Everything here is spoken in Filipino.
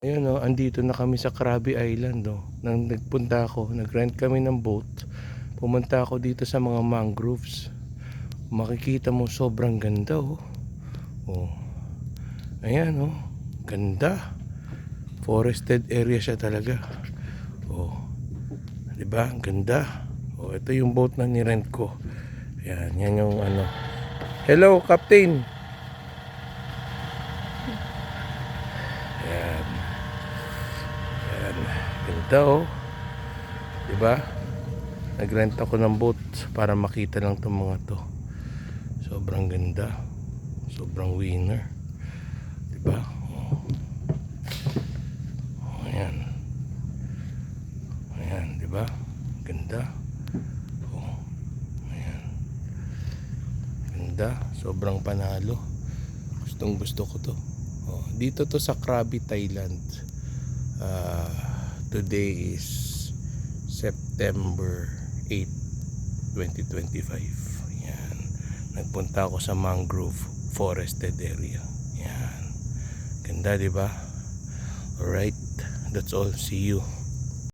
Ayun oh, andito na kami sa Krabi Island oh. Nang nagpunta ako, nag-rent kami ng boat. Pumunta ako dito sa mga mangroves. Makikita mo sobrang ganda oh. Oh. Ayan oh, ganda. Forested area siya talaga. Oh. 'Di ba? Ganda. Oh, ito yung boat na ni-rent ko. Ayan, yan yung ano. Hello, Captain. Ayan. Ayan. Ganda oh. 'Di ba? Nag-rent ako ng boat para makita lang itong mga to. Sobrang ganda. Sobrang winner. 'Di ba? Oh. Ayan. Ayan, 'di ba? Ganda. Oh. Ayan. Ganda, sobrang panalo. Gustong gusto ko 'to. Oh, dito to sa Krabi, Thailand. Today is September 8, 2025. Yan. Nagpunta ako sa mangrove forested area. Yan. Ganda, 'di ba? Alright, that's all. See you.